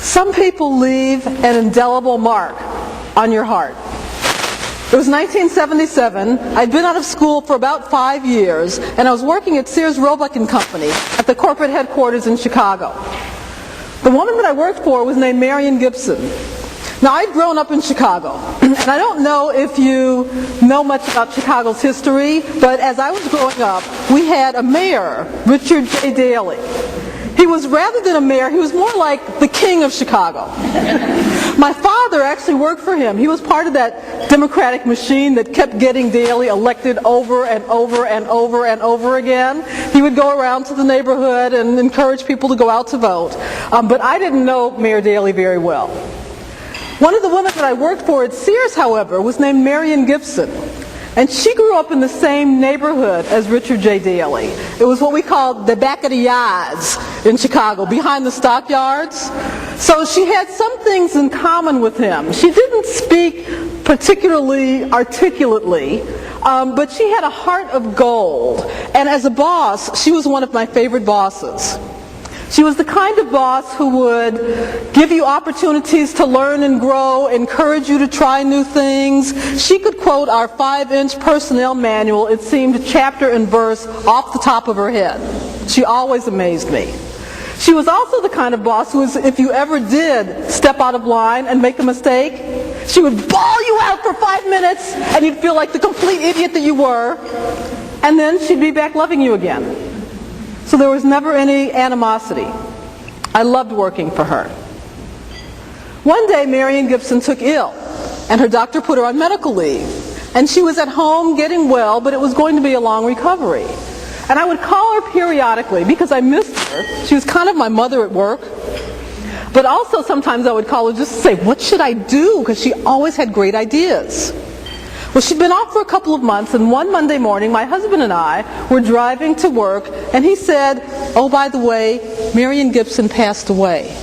Some people leave an indelible mark on your heart. It was 1977. I'd been out of school for about 5 years, and I was working at Sears Roebuck and Company at the corporate headquarters in Chicago. The woman that I worked for was named Marion Gibson. Now, I'd grown up in Chicago, and I don't know if you know much about Chicago's history, but as I was growing up, we had a mayor, Richard J. Daley. He was, rather than a mayor, he was more like the king of Chicago. My father actually worked for him. He was part of that Democratic machine that kept getting Daley elected over and over and over and over again. He would go around to the neighborhood and encourage people to go out to vote. But I didn't know Mayor Daley very well. One of the women that I worked for at Sears, however, was named Marion Gibson. And she grew up in the same neighborhood as Richard J. Daley. It was what we called the back of the yards in Chicago, behind the stockyards. So she had some things in common with him. She didn't speak particularly articulately, but she had a heart of gold. And as a boss, she was one of my favorite bosses. She was the kind of boss who would give you opportunities to learn and grow, encourage you to try new things. She could quote our 5-inch personnel manual, it seemed chapter and verse, off the top of her head. She always amazed me. She was also the kind of boss who, if you ever did step out of line and make a mistake, she would bawl you out for 5 minutes and you'd feel like the complete idiot that you were, and then she'd be back loving you again. So there was never any animosity. I loved working for her. One day, Marion Gibson took ill, and her doctor put her on medical leave. And she was at home getting well, but it was going to be a long recovery. And I would call her periodically because I missed her. She was kind of my mother at work. But also sometimes I would call her just to say, what should I do? Because she always had great ideas. Well, she'd been off for a couple of months, and one Monday morning, my husband and I were driving to work, and he said, oh, by the way, Marion Gibson passed away.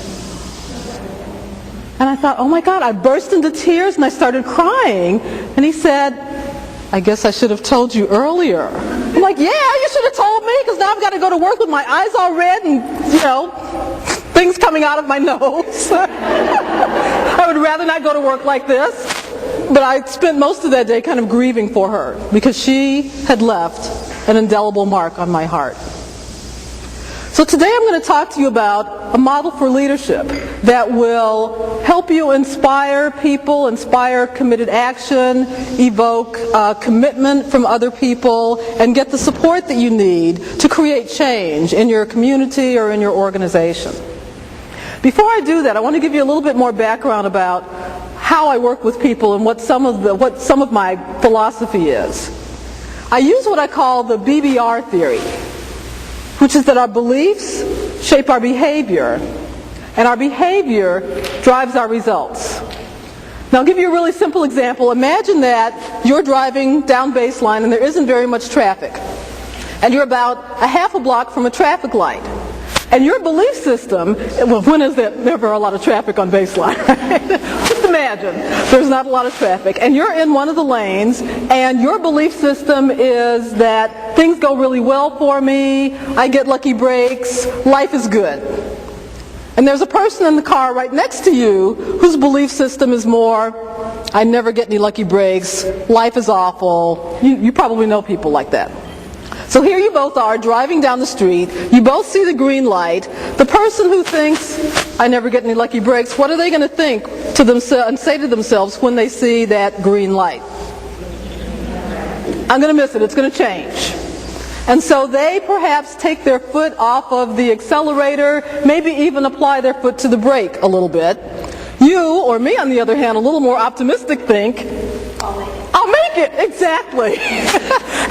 And I thought, oh my God, I burst into tears, and I started crying. And he said, I guess I should have told you earlier. I'm like, yeah, you should have told me, because now I've got to go to work with my eyes all red and, things coming out of my nose. I would rather not go to work like this. But I spent most of that day kind of grieving for her because she had left an indelible mark on my heart. So today I'm going to talk to you about a model for leadership that will help you inspire people, inspire committed action, evoke commitment from other people, and get the support that you need to create change in your community or in your organization. Before I do that, I want to give you a little bit more background about how I work with people and what some of my philosophy is. I use what I call the BBR theory, which is that our beliefs shape our behavior, and our behavior drives our results. Now, I'll give you a really simple example. Imagine that you're driving down Baseline and there isn't very much traffic, and you're about a half a block from a traffic light. And your belief system, well, when is there never a lot of traffic on Baseline, right? Just imagine, there's not a lot of traffic, and you're in one of the lanes, and your belief system is that things go really well for me, I get lucky breaks, life is good. And there's a person in the car right next to you whose belief system is more, I never get any lucky breaks, life is awful. You probably know people like that. So here you both are driving down the street, you both see the green light. The person who thinks, I never get any lucky breaks, what are they going to think to themselves and say to themselves when they see that green light? I'm going to miss it, it's going to change. And so they perhaps take their foot off of the accelerator, maybe even apply their foot to the brake a little bit. You, or me on the other hand, a little more optimistic, think, I'll make it, exactly.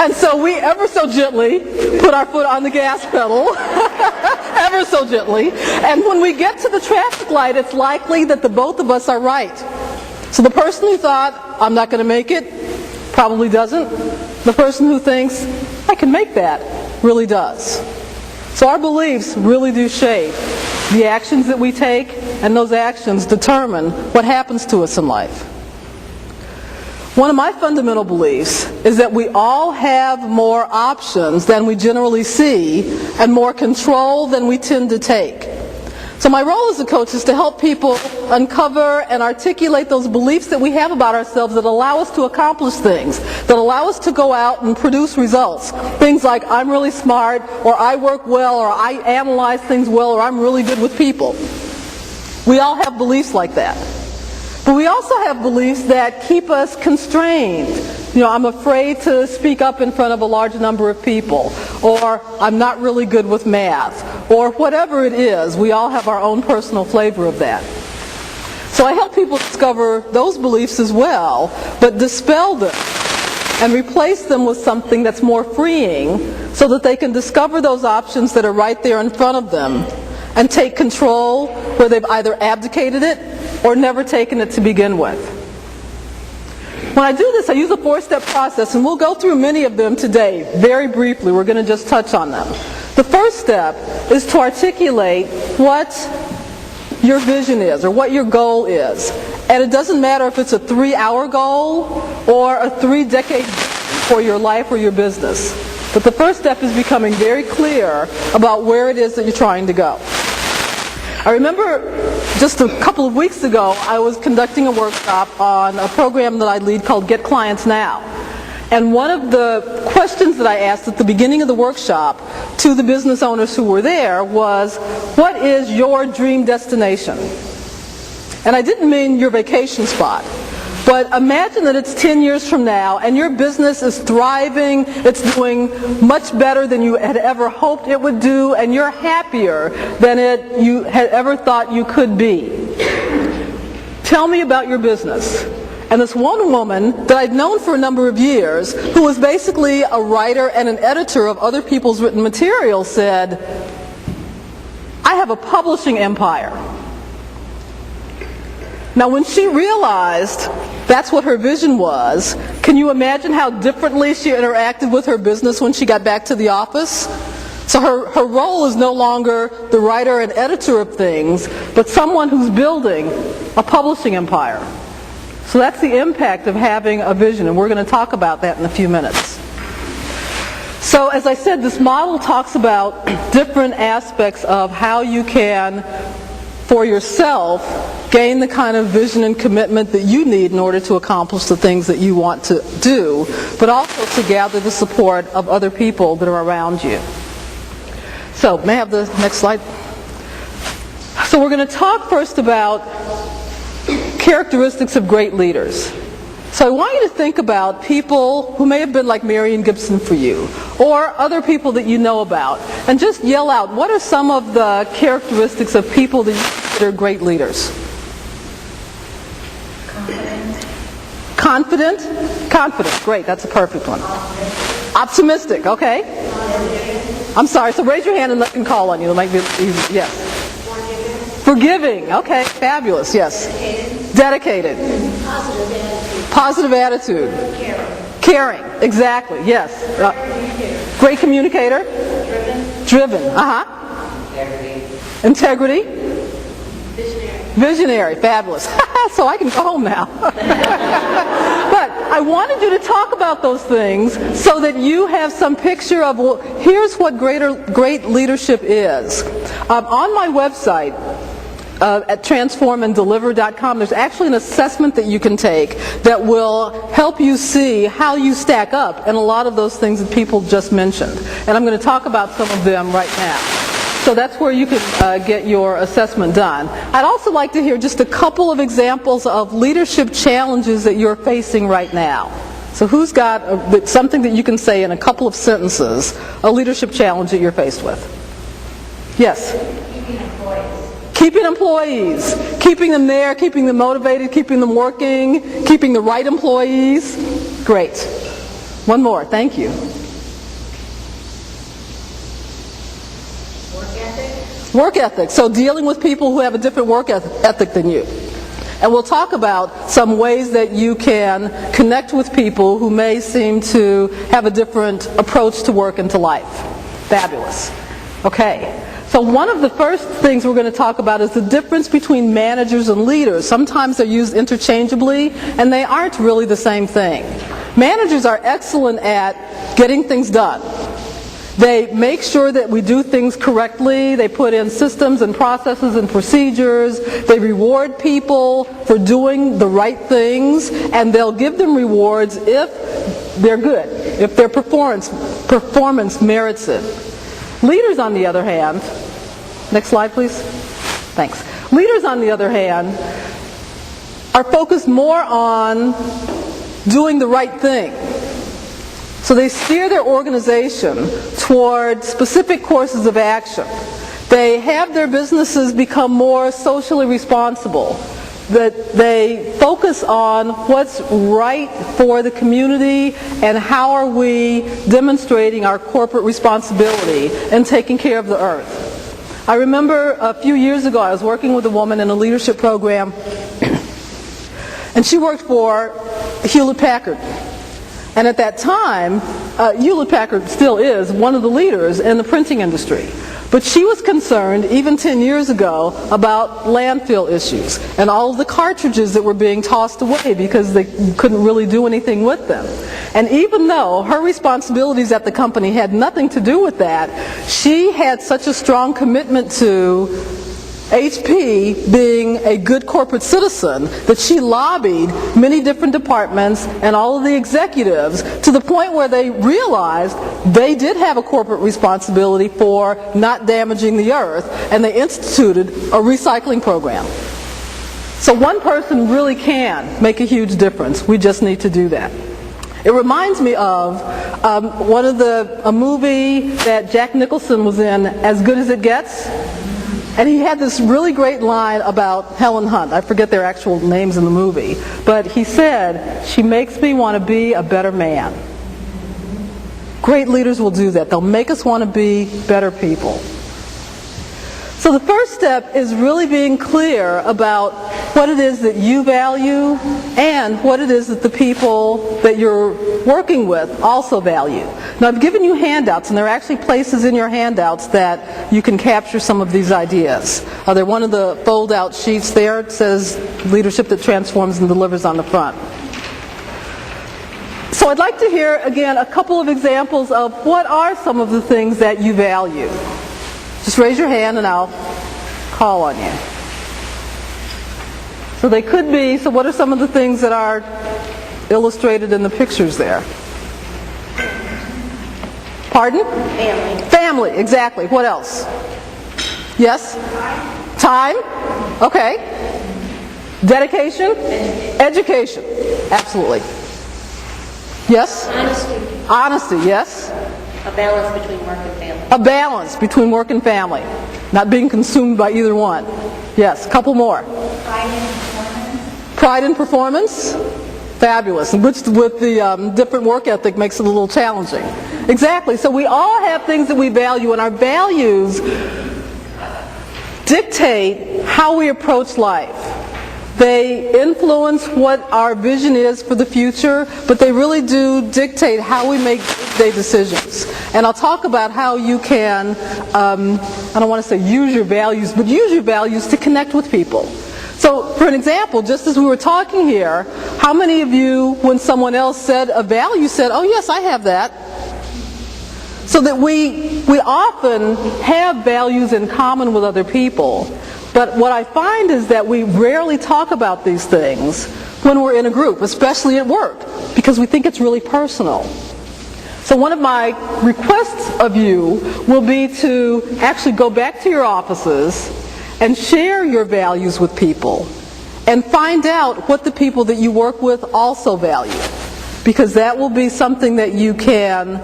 And so we ever so gently put our foot on the gas pedal, ever so gently. And when we get to the traffic light, it's likely that the both of us are right. So the person who thought, I'm not going to make it, probably doesn't. The person who thinks, I can make that, really does. So our beliefs really do shape the actions that we take, and those actions determine what happens to us in life. One of my fundamental beliefs is that we all have more options than we generally see and more control than we tend to take. So my role as a coach is to help people uncover and articulate those beliefs that we have about ourselves that allow us to accomplish things, that allow us to go out and produce results. Things like, I'm really smart, or I work well, or I analyze things well, or I'm really good with people. We all have beliefs like that. But we also have beliefs that keep us constrained. You know, I'm afraid to speak up in front of a large number of people, or I'm not really good with math, or whatever it is. We all have our own personal flavor of that. So I help people discover those beliefs as well, but dispel them and replace them with something that's more freeing so that they can discover those options that are right there in front of them and take control where they've either abdicated it or never taken it to begin with. When I do this, I use a 4-step process, and we'll go through many of them today, very briefly. We're going to just touch on them. The first step is to articulate what your vision is, or what your goal is. And it doesn't matter if it's a 3-hour goal or a 3-decade for your life or your business. But the first step is becoming very clear about where it is that you're trying to go. I remember just a couple of weeks ago, I was conducting a workshop on a program that I lead called Get Clients Now. And one of the questions that I asked at the beginning of the workshop to the business owners who were there was, what is your dream destination? And I didn't mean your vacation spot. But imagine that it's 10 years from now and your business is thriving, it's doing much better than you had ever hoped it would do, and you're happier than you had ever thought you could be. Tell me about your business. And this one woman that I'd known for a number of years, who was basically a writer and an editor of other people's written material, said, I have a publishing empire. Now, when she realized that's what her vision was, can you imagine how differently she interacted with her business when she got back to the office? So her role is no longer the writer and editor of things, but someone who's building a publishing empire. So that's the impact of having a vision, and we're going to talk about that in a few minutes. So as I said, this model talks about different aspects of how you can, for yourself, gain the kind of vision and commitment that you need in order to accomplish the things that you want to do, but also to gather the support of other people that are around you. So, may I have the next slide? So we're going to talk first about characteristics of great leaders. So I want you to think about people who may have been like Marion Gibson for you, or other people that you know about, and just yell out, what are some of the characteristics of people that you consider great leaders? Confident. Great, that's a perfect one. Optimistic, okay. I'm sorry, so raise your hand and let them call on you. It might be easy. Yes. Forgiving, okay, fabulous, yes. Dedicated. Positive attitude. Caring, exactly, yes. Great communicator. Driven, Integrity. Visionary, fabulous. So I can go home now. But I wanted you to talk about those things so that you have some picture of, well, here's what great leadership is. On my website, at transformanddeliver.com, there's actually an assessment that you can take that will help you see how you stack up in a lot of those things that people just mentioned. And I'm going to talk about some of them right now. So that's where you can get your assessment done. I'd also like to hear just a couple of examples of leadership challenges that you're facing right now. So who's got something that you can say in a couple of sentences, a leadership challenge that you're faced with? Yes? Keeping employees. Keeping them there, keeping them motivated, keeping them working, keeping the right employees. Great. One more. Thank you. Work ethic. So dealing with people who have a different work ethic than you. And we'll talk about some ways that you can connect with people who may seem to have a different approach to work and to life. Fabulous. Okay. So one of the first things we're going to talk about is the difference between managers and leaders. Sometimes they're used interchangeably, and they aren't really the same thing. Managers are excellent at getting things done. They make sure that we do things correctly. They put in systems and processes and procedures. They reward people for doing the right things, and they'll give them rewards if they're good, if their performance merits it. Leaders, on the other hand, next slide please. Thanks. Leaders, on the other hand, are focused more on doing the right thing. So they steer their organization toward specific courses of action. They have their businesses become more socially responsible. That they focus on what's right for the community and how are we demonstrating our corporate responsibility and taking care of the earth. I remember a few years ago I was working with a woman in a leadership program, and she worked for Hewlett-Packard. And at that time, Hewlett-Packard still is one of the leaders in the printing industry. But she was concerned, even 10 years ago, about landfill issues and all of the cartridges that were being tossed away because they couldn't really do anything with them. And even though her responsibilities at the company had nothing to do with that, she had such a strong commitment to HP being a good corporate citizen that she lobbied many different departments and all of the executives to the point where they realized they did have a corporate responsibility for not damaging the earth, and they instituted a recycling program. So one person really can make a huge difference. We just need to do that. It reminds me of a movie that Jack Nicholson was in, As Good as It Gets. And he had this really great line about Helen Hunt. I forget their actual names in the movie. But he said, "She makes me want to be a better man." Great leaders will do that. They'll make us want to be better people. So the first step is really being clear about what it is that you value and what it is that the people that you're working with also value. Now I've given you handouts, and there are actually places in your handouts that you can capture some of these ideas. They're one of the fold-out sheets there. It says Leadership That Transforms and Delivers on the front. So I'd like to hear, again, a couple of examples of what are some of the things that you value. Just raise your hand and I'll call on you. So they could be, so what are some of the things that are illustrated in the pictures there? Pardon? Family. Family, exactly. What else? Yes? Time? Okay. Dedication? Education. Absolutely. Yes? Honesty. Honesty, yes? A balance between work and family. A balance between work and family. Not being consumed by either one. Yes, a couple more. Pride in performance. Pride in performance. Fabulous. Which with the different work ethic makes it a little challenging. Exactly. So we all have things that we value, and our values dictate how we approach life. They influence what our vision is for the future, but they really do dictate how we make day decisions. And I'll talk about how you can, I don't want to say use your values, but use your values to connect with people. So for an example, just as we were talking here, how many of you, when someone else said a value, said, "Oh yes, I have that"? So that we often have values in common with other people. But what I find is that we rarely talk about these things when we're in a group, especially at work, because we think it's really personal. So one of my requests of you will be to actually go back to your offices and share your values with people and find out what the people that you work with also value, because that will be something that you can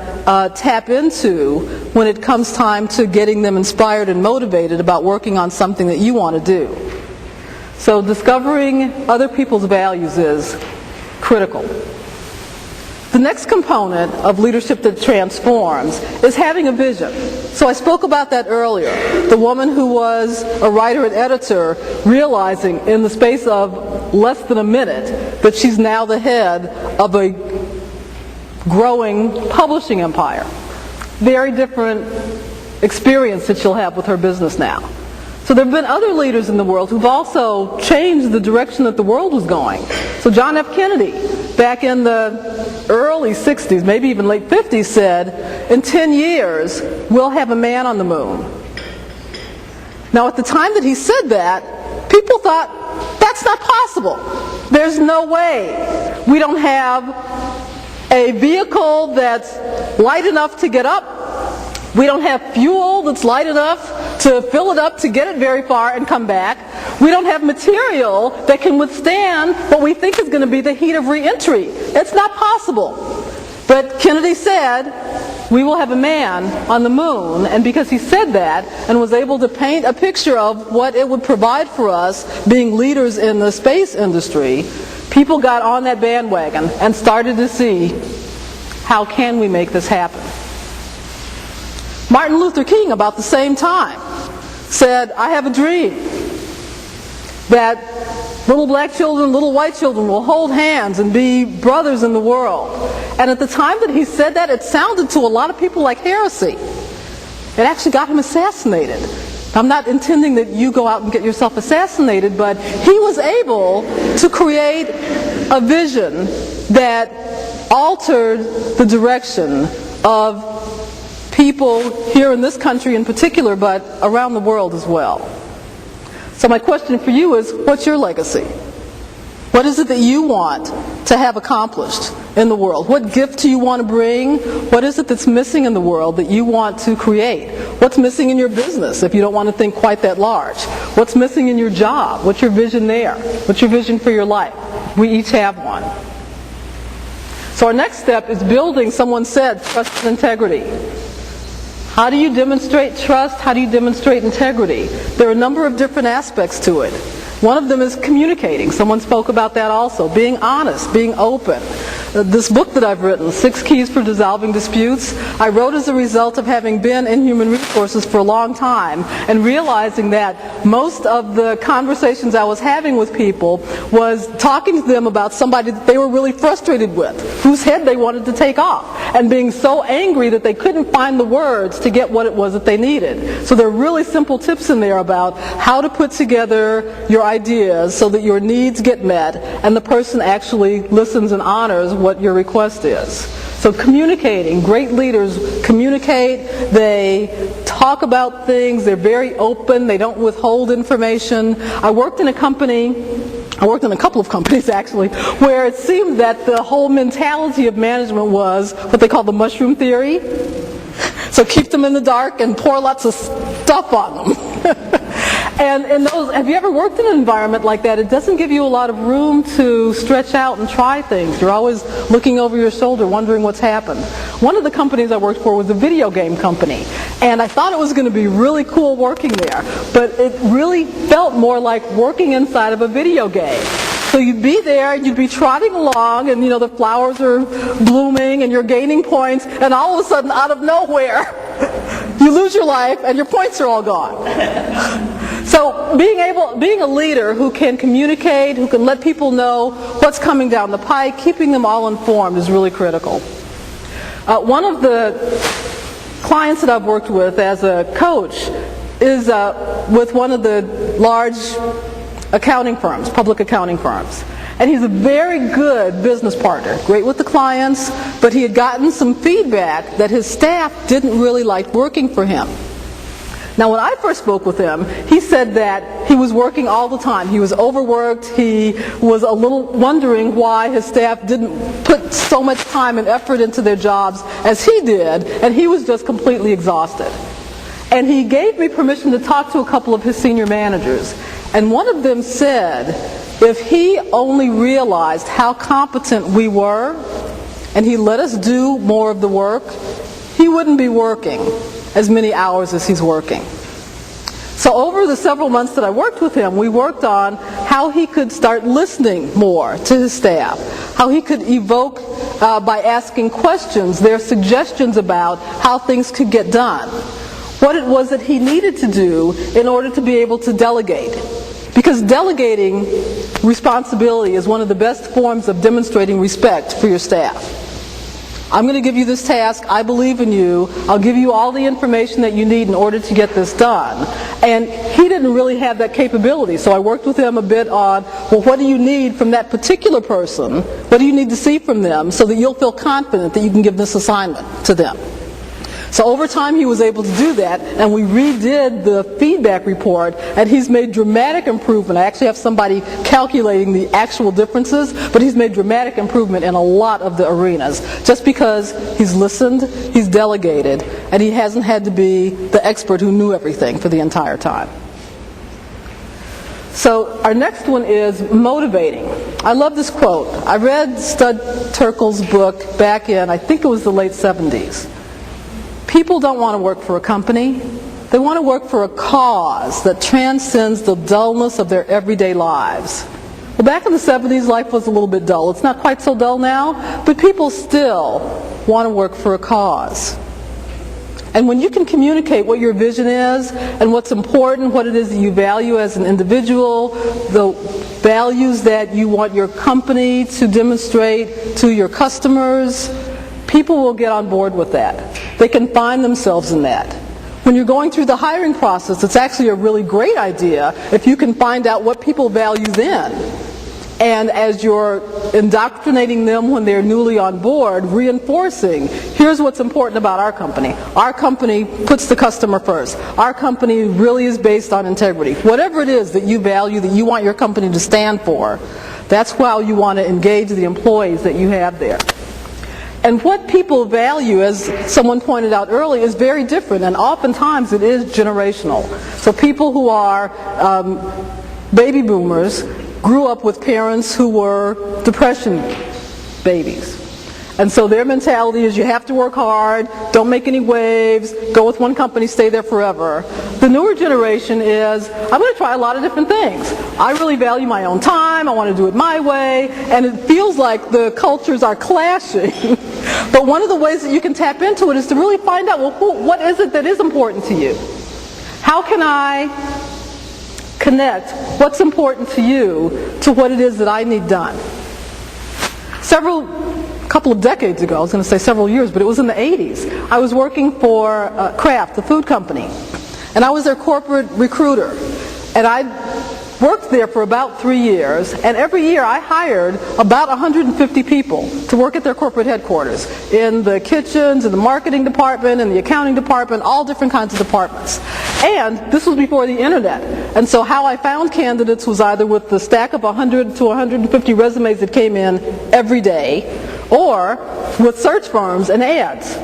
tap into when it comes time to getting them inspired and motivated about working on something that you want to do. So discovering other people's values is critical. The next component of leadership that transforms is having a vision. So I spoke about that earlier. The woman who was a writer and editor realizing in the space of less than a minute that she's now the head of a growing publishing empire. Very different experience that she'll have with her business now. So there have been other leaders in the world who've also changed the direction that the world was going. So John F. Kennedy, back in the early 60s, maybe even late 50s, said, in 10 years, we'll have a man on the moon. Now, at the time that he said that, people thought, that's not possible. There's no way. We don't have a vehicle that's light enough to get up. We don't have fuel that's light enough to fill it up to get it very far and come back. We don't have material that can withstand what we think is going to be the heat of re-entry. It's not possible. But Kennedy said, we will have a man on the moon, and because he said that and was able to paint a picture of what it would provide for us being leaders in the space industry, people got on that bandwagon and started to see, how can we make this happen? Martin Luther King, about the same time, said, I have a dream that little black children, little white children will hold hands and be brothers in the world. And at the time that he said that, it sounded to a lot of people like heresy. It actually got him assassinated. I'm not intending that you go out and get yourself assassinated, but he was able to create a vision that altered the direction of people here in this country in particular, but around the world as well. So my question for you is, what's your legacy? What is it that you want to have accomplished in the world? What gift do you want to bring? What is it that's missing in the world that you want to create? What's missing in your business if you don't want to think quite that large? What's missing in your job? What's your vision there? What's your vision for your life? We each have one. So our next step is building, someone said, trust and integrity. How do you demonstrate trust? How do you demonstrate integrity? There are a number of different aspects to it. One of them is communicating. Someone spoke about that also. Being honest, being open. This book that I've written, 6 Keys for Dissolving Disputes, I wrote as a result of having been in human resources for a long time and realizing that most of the conversations I was having with people was talking to them about somebody that they were really frustrated with, whose head they wanted to take off, and being so angry that they couldn't find the words to get what it was that they needed. So there are really simple tips in there about how to put together your ideas so that your needs get met and the person actually listens and honors what your request is. So communicating. Great leaders communicate. They talk about things. They're very open. They don't withhold information. I worked in a couple of companies actually, where it seemed that the whole mentality of management was what they call the mushroom theory. So keep them in the dark and pour lots of stuff on them. And in those, have you ever worked in an environment like that? It doesn't give you a lot of room to stretch out and try things. You're always looking over your shoulder, wondering what's happened. One of the companies I worked for was a video game company. And I thought it was going to be really cool working there. But it really felt more like working inside of a video game. So you'd be there and you'd be trotting along and the flowers are blooming and you're gaining points, and all of a sudden out of nowhere you lose your life and your points are all gone. So being a leader who can communicate, who can let people know what's coming down the pike, keeping them all informed is really critical. One of the clients that I've worked with as a coach is with one of the large accounting firms, public accounting firms. And he's a very good business partner, great with the clients, but he had gotten some feedback that his staff didn't really like working for him. Now, when I first spoke with him, he said that he was working all the time. He was overworked. He was a little wondering why his staff didn't put so much time and effort into their jobs as he did, and he was just completely exhausted. And he gave me permission to talk to a couple of his senior managers. And one of them said, if he only realized how competent we were, and he let us do more of the work, he wouldn't be working as many hours as he's working. So over the several months that I worked with him, we worked on how he could start listening more to his staff, how he could evoke, by asking questions, their suggestions about how things could get done, what it was that he needed to do in order to be able to delegate. Because delegating responsibility is one of the best forms of demonstrating respect for your staff. I'm going to give you this task. I believe in you. I'll give you all the information that you need in order to get this done. And he didn't really have that capability, so I worked with him a bit on, well, what do you need from that particular person? What do you need to see from them so that you'll feel confident that you can give this assignment to them? So over time he was able to do that, and we redid the feedback report, and he's made dramatic improvement. I actually have somebody calculating the actual differences, but he's made dramatic improvement in a lot of the arenas, just because he's listened, he's delegated, and he hasn't had to be the expert who knew everything for the entire time. So our next one is motivating. I love this quote. I read Stud Terkel's book back in, I think it was the late 70s. People don't want to work for a company. They want to work for a cause that transcends the dullness of their everyday lives. Well, back in the 70s, life was a little bit dull. It's not quite so dull now, but people still want to work for a cause. And when you can communicate what your vision is and what's important, what it is that you value as an individual, the values that you want your company to demonstrate to your customers, people will get on board with that. They can find themselves in that. When you're going through the hiring process, it's actually a really great idea if you can find out what people value then. And as you're indoctrinating them when they're newly on board, reinforcing, here's what's important about our company. Our company puts the customer first. Our company really is based on integrity. Whatever it is that you value, that you want your company to stand for, that's how you want to engage the employees that you have there. And what people value, as someone pointed out earlier, is very different, and oftentimes it is generational. So people who are baby boomers grew up with parents who were depression babies. And so their mentality is you have to work hard, don't make any waves, go with one company, stay there forever. The newer generation is, I'm going to try a lot of different things. I really value my own time, I want to do it my way, and it feels like the cultures are clashing. But one of the ways that you can tap into it is to really find out, well, what is it that is important to you? How can I connect what's important to you to what it is that I need done? A couple of decades ago, I was going to say several years, but it was in the 80s, I was working for Kraft, the food company, and I was their corporate recruiter. And I worked there for about 3 years, and every year I hired about 150 people to work at their corporate headquarters, in the kitchens, in the marketing department, in the accounting department, all different kinds of departments. And this was before the internet, and so how I found candidates was either with the stack of 100 to 150 resumes that came in every day, or with search firms and ads.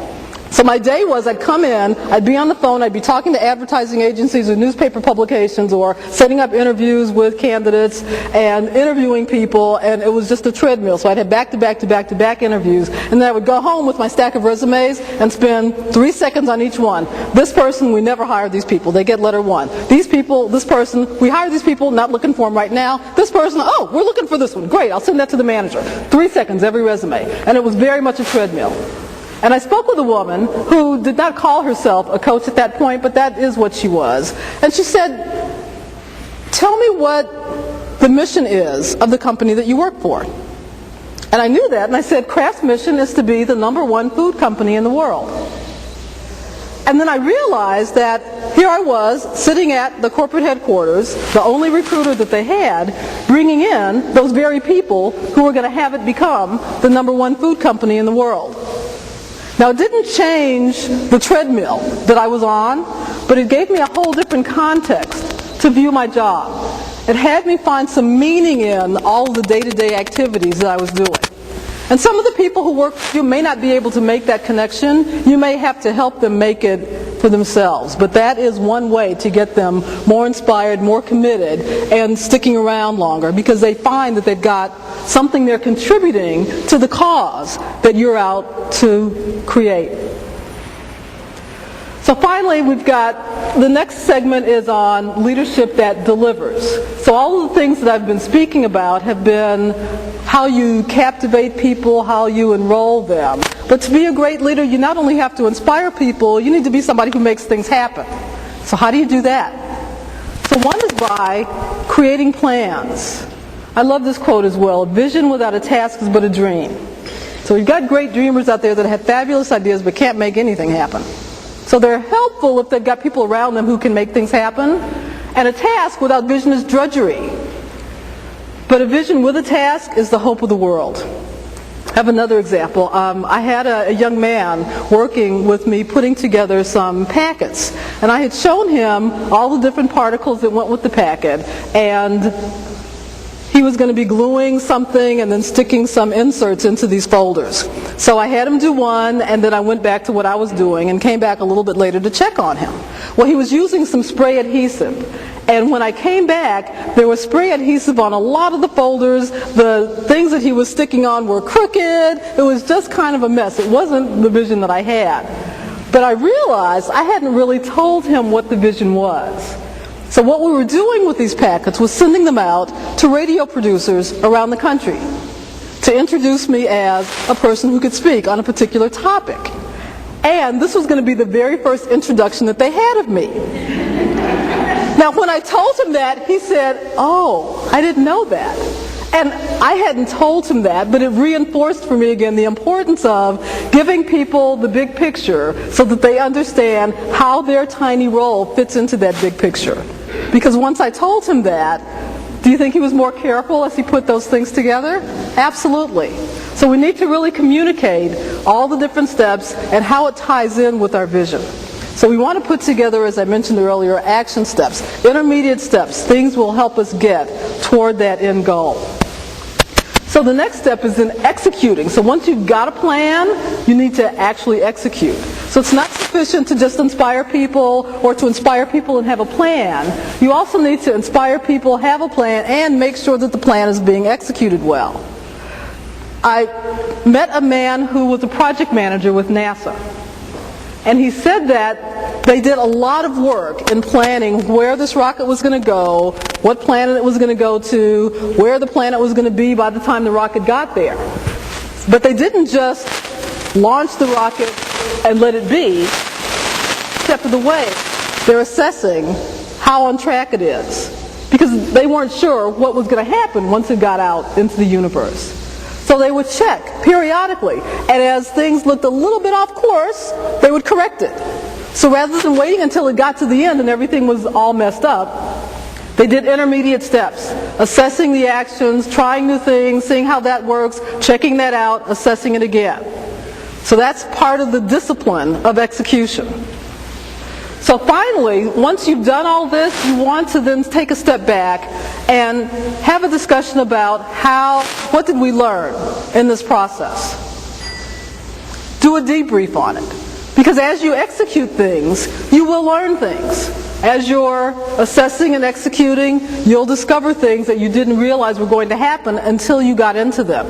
So my day was, I'd come in, I'd be on the phone, I'd be talking to advertising agencies or newspaper publications or setting up interviews with candidates and interviewing people, and it was just a treadmill. So I'd have back-to-back interviews, and then I would go home with my stack of resumes and spend 3 seconds on each one. This person, we never hire these people, they get letter 1. These people, this person, we hire these people, not looking for them right now. This person, oh, we're looking for this one, great, I'll send that to the manager. 3 seconds every resume, and it was very much a treadmill. And I spoke with a woman who did not call herself a coach at that point, but that is what she was. And she said, tell me what the mission is of the company that you work for. And I knew that, and I said, Kraft's mission is to be the #1 food company in the world. And then I realized that here I was, sitting at the corporate headquarters, the only recruiter that they had, bringing in those very people who were going to have it become the #1 food company in the world. Now, it didn't change the treadmill that I was on, but it gave me a whole different context to view my job. It had me find some meaning in all of the day-to-day activities that I was doing. And some of the people who work for you may not be able to make that connection. You may have to help them make it for themselves. But that is one way to get them more inspired, more committed, and sticking around longer, because they find that they've got something they're contributing to the cause that you're out to create. So finally, we've got, the next segment is on leadership that delivers. So all of the things that I've been speaking about have been how you captivate people, how you enroll them. But to be a great leader, you not only have to inspire people, you need to be somebody who makes things happen. So how do you do that? So one is by creating plans. I love this quote as well. A vision without a task is but a dream. So we've got great dreamers out there that have fabulous ideas but can't make anything happen. So they're helpful if they've got people around them who can make things happen. And a task without vision is drudgery. But a vision with a task is the hope of the world. I have another example. I had a young man working with me putting together some packets. And I had shown him all the different particles that went with the packet. And he was going to be gluing something and then sticking some inserts into these folders. So I had him do one, and then I went back to what I was doing and came back a little bit later to check on him. Well, he was using some spray adhesive. And when I came back, there was spray adhesive on a lot of the folders. The things that he was sticking on were crooked. It was just kind of a mess. It wasn't the vision that I had. But I realized I hadn't really told him what the vision was. So what we were doing with these packets was sending them out to radio producers around the country to introduce me as a person who could speak on a particular topic. And this was going to be the very first introduction that they had of me. Now, when I told him that, he said, "Oh, I didn't know that." And I hadn't told him that, but it reinforced for me again the importance of giving people the big picture so that they understand how their tiny role fits into that big picture. Because once I told him that, do you think he was more careful as he put those things together? Absolutely. So we need to really communicate all the different steps and how it ties in with our vision. So we want to put together, as I mentioned earlier, action steps, intermediate steps, things will help us get toward that end goal. So the next step is in executing. So once you've got a plan, you need to actually execute. So it's not sufficient to just inspire people or to inspire people and have a plan. You also need to inspire people, have a plan, and make sure that the plan is being executed well. I met a man who was a project manager with NASA. And he said that they did a lot of work in planning where this rocket was going to go, what planet it was going to go to, where the planet was going to be by the time the rocket got there. But they didn't just launch the rocket and let it be. Step of the way, they're assessing how on track it is, because they weren't sure what was going to happen once it got out into the universe. So they would check periodically, and as things looked a little bit off course, they would correct it. So rather than waiting until it got to the end and everything was all messed up, they did intermediate steps, assessing the actions, trying new things, seeing how that works, checking that out, assessing it again. So that's part of the discipline of execution. So finally, once you've done all this, you want to then take a step back and have a discussion about what did we learn in this process? Do a debrief on it. Because as you execute things, you will learn things. As you're assessing and executing, you'll discover things that you didn't realize were going to happen until you got into them.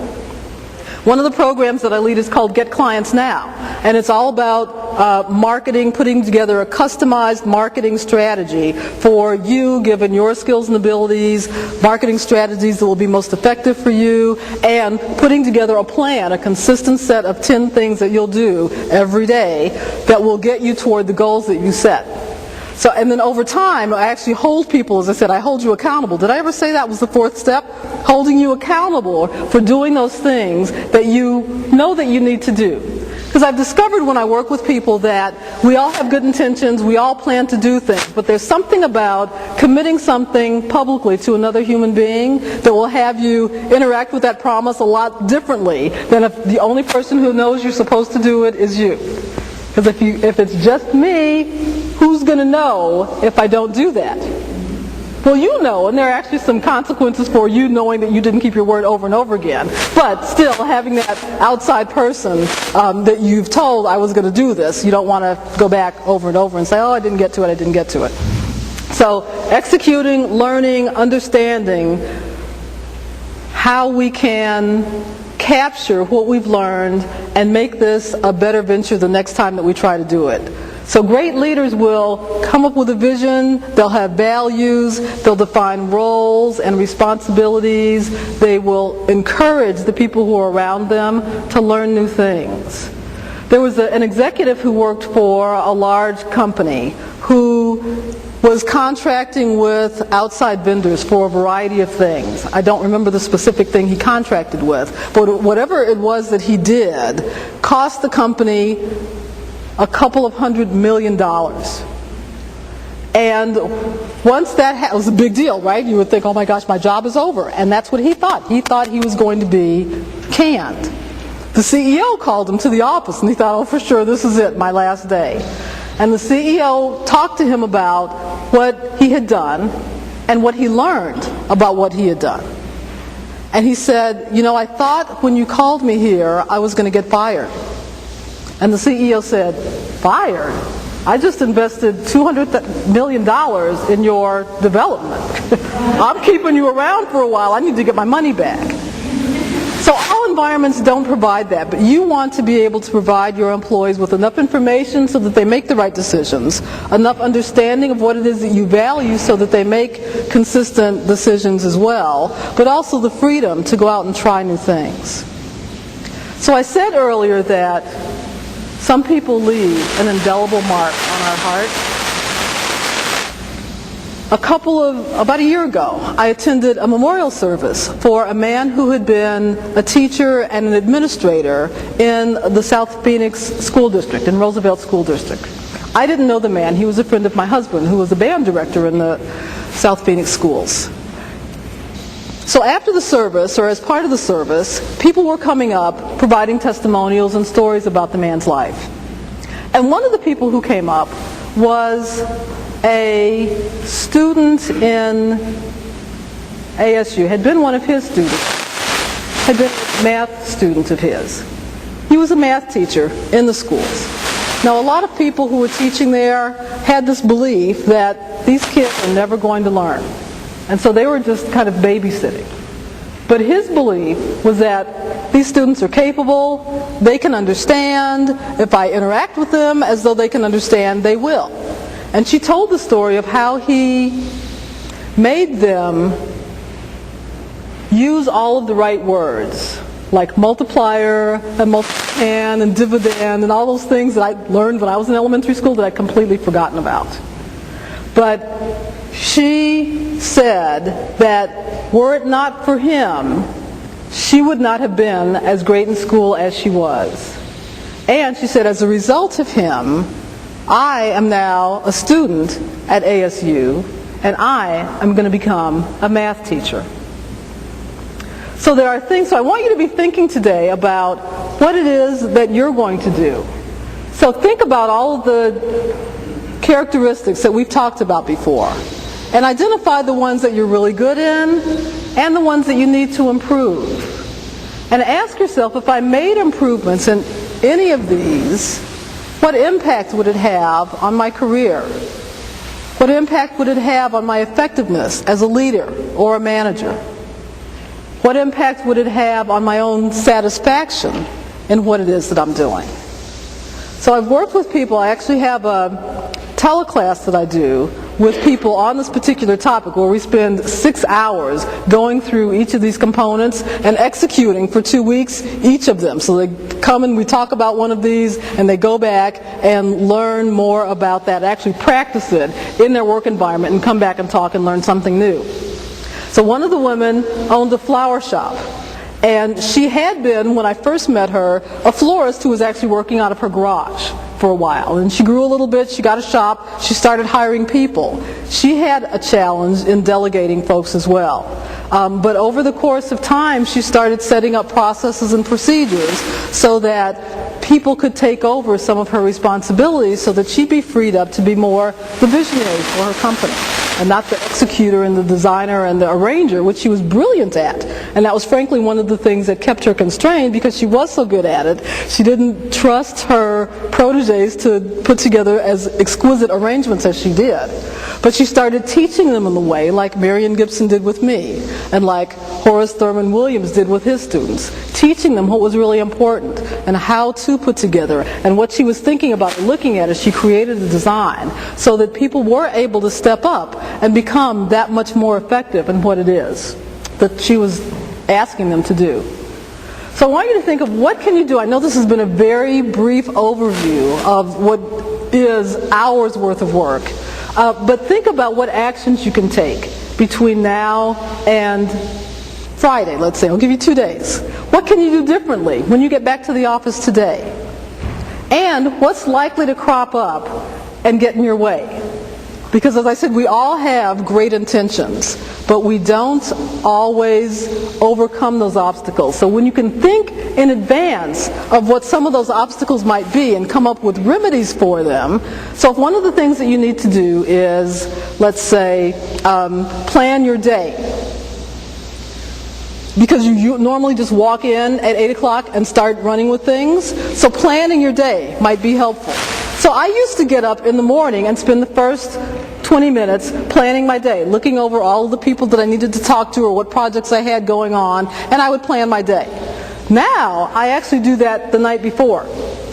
One of the programs that I lead is called Get Clients Now, and it's all about marketing, putting together a customized marketing strategy for you, given your skills and abilities, marketing strategies that will be most effective for you, and putting together a plan, a consistent set of 10 things that you'll do every day that will get you toward the goals that you set. So, and then over time, I actually hold people, as I said, I hold you accountable. Did I ever say that was the fourth step? Holding you accountable for doing those things that you know that you need to do. Because I've discovered when I work with people that we all have good intentions, we all plan to do things, but there's something about committing something publicly to another human being that will have you interact with that promise a lot differently than if the only person who knows you're supposed to do it is you. Because if it's just me, who's going to know if I don't do that? Well, you know, and there are actually some consequences for you knowing that you didn't keep your word over and over again. But still, having that outside person that you've told, I was going to do this, you don't want to go back over and over and say, oh, I didn't get to it. So executing, learning, understanding how we can capture what we've learned and make this a better venture the next time that we try to do it. So great leaders will come up with a vision, they'll have values, they'll define roles and responsibilities, they will encourage the people who are around them to learn new things. There was an executive who worked for a large company who was contracting with outside vendors for a variety of things. I don't remember the specific thing he contracted with, but whatever it was that he did cost the company a couple of $100 million. And once that was a big deal, right? You would think, oh my gosh, my job is over. And that's what he thought. He thought he was going to be canned. The CEO called him to the office and he thought, oh, for sure, this is it, my last day. And the CEO talked to him about what he had done and what he learned about what he had done. And he said, you know, I thought when you called me here, I was going to get fired. And the CEO said, fired? I just invested $200 million in your development. I'm keeping you around for a while. I need to get my money back. So all environments don't provide that, but you want to be able to provide your employees with enough information so that they make the right decisions, enough understanding of what it is that you value so that they make consistent decisions as well, but also the freedom to go out and try new things. So I said earlier that some people leave an indelible mark on our heart. About a year ago, I attended a memorial service for a man who had been a teacher and an administrator in the South Phoenix School District, in Roosevelt School District. I didn't know the man. He was a friend of my husband, who was a band director in the South Phoenix schools. So after the service, or as part of the service, people were coming up providing testimonials and stories about the man's life. And one of the people who came up was a student in ASU, had been one of his students, had been a math student of his. He was a math teacher in the schools. Now a lot of people who were teaching there had this belief that these kids are never going to learn. And so they were just kind of babysitting. But his belief was that these students are capable, they can understand, if I interact with them as though they can understand, they will. And she told the story of how he made them use all of the right words, like multiplier and multiplicand and dividend and all those things that I learned when I was in elementary school that I'd completely forgotten about. But she said that were it not for him, she would not have been as great in school as she was. And she said, as a result of him, I am now a student at ASU, and I am going to become a math teacher. So there are things, so I want you to be thinking today about what it is that you're going to do. So think about all of the characteristics that we've talked about before, and identify the ones that you're really good in, and the ones that you need to improve. And ask yourself, if I made improvements in any of these, what impact would it have on my career? What impact would it have on my effectiveness as a leader or a manager? What impact would it have on my own satisfaction in what it is that I'm doing? So I've worked with people. I actually have a teleclass that I do with people on this particular topic where we spend 6 hours going through each of these components and executing for 2 weeks each of them. So they come and we talk about one of these and they go back and learn more about that, actually practice it in their work environment and come back and talk and learn something new. So one of the women owned a flower shop. And she had been, when I first met her, a florist who was actually working out of her garage for a while. And she grew a little bit, she got a shop, she started hiring people. She had a challenge in delegating folks as well. But over the course of time, she started setting up processes and procedures so that people could take over some of her responsibilities so that she'd be freed up to be more the visionary for her company, and not the executor and the designer and the arranger, which she was brilliant at. And that was frankly one of the things that kept her constrained, because she was so good at it. She didn't trust her proteges to put together as exquisite arrangements as she did. But she started teaching them in the way, like Marion Gibson did with me, and like Horace Thurman Williams did with his students, teaching them what was really important and how to put together, and what she was thinking about looking at as she created the design, so that people were able to step up and become that much more effective in what it is that she was asking them to do. So I want you to think of what can you do. I know this has been a very brief overview of what is hours worth of work. But think about what actions you can take between now and Friday, let's say. I'll give you 2 days. What can you do differently when you get back to the office today? And what's likely to crop up and get in your way? Because as I said, we all have great intentions, but we don't always overcome those obstacles. So when you can think in advance of what some of those obstacles might be and come up with remedies for them. So if one of the things that you need to do is, let's say, plan your day. Because you normally just walk in at 8 o'clock and start running with things. So planning your day might be helpful. So I used to get up in the morning and spend the first 20 minutes planning my day, looking over all of the people that I needed to talk to or what projects I had going on, and I would plan my day. Now, I actually do that the night before.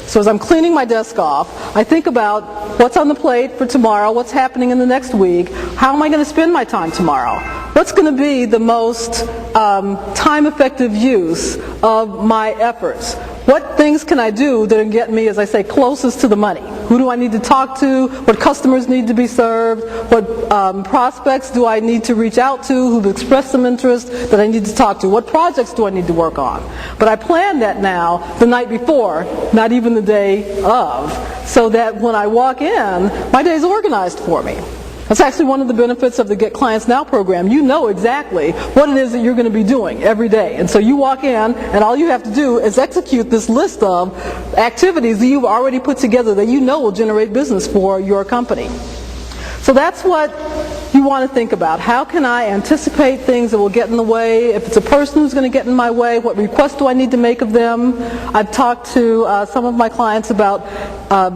So as I'm cleaning my desk off, I think about what's on the plate for tomorrow, what's happening in the next week, how am I going to spend my time tomorrow? What's going to be the most time-effective use of my efforts? What things can I do that will get me, as I say, closest to the money? Who do I need to talk to? What customers need to be served? What prospects do I need to reach out to who've expressed some interest that I need to talk to? What projects do I need to work on? But I plan that now the night before, not even the day of, so that when I walk in, my day's organized for me. That's actually one of the benefits of the Get Clients Now program. You know exactly what it is that you're going to be doing every day. And so you walk in, and all you have to do is execute this list of activities that you've already put together that you know will generate business for your company. So that's what you want to think about. How can I anticipate things that will get in the way? If it's a person who's going to get in my way, what requests do I need to make of them? I've talked to some of my clients about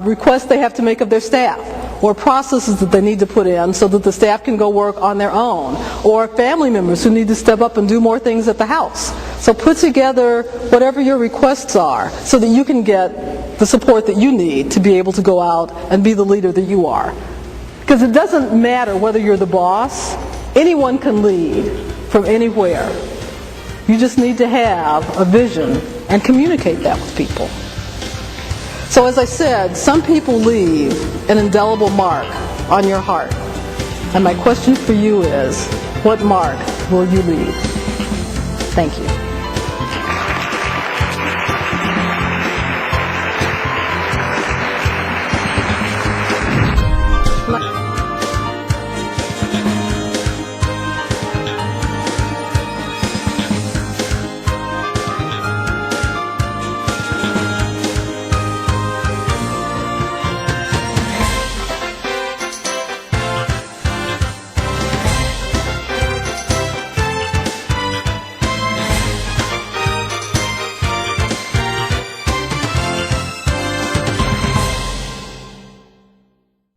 requests they have to make of their staff, or processes that they need to put in so that the staff can go work on their own, or family members who need to step up and do more things at the house. So put together whatever your requests are so that you can get the support that you need to be able to go out and be the leader that you are. Because it doesn't matter whether you're the boss, anyone can lead from anywhere. You just need to have a vision and communicate that with people. So as I said, some people leave an indelible mark on your heart. And my question for you is, what mark will you leave? Thank you.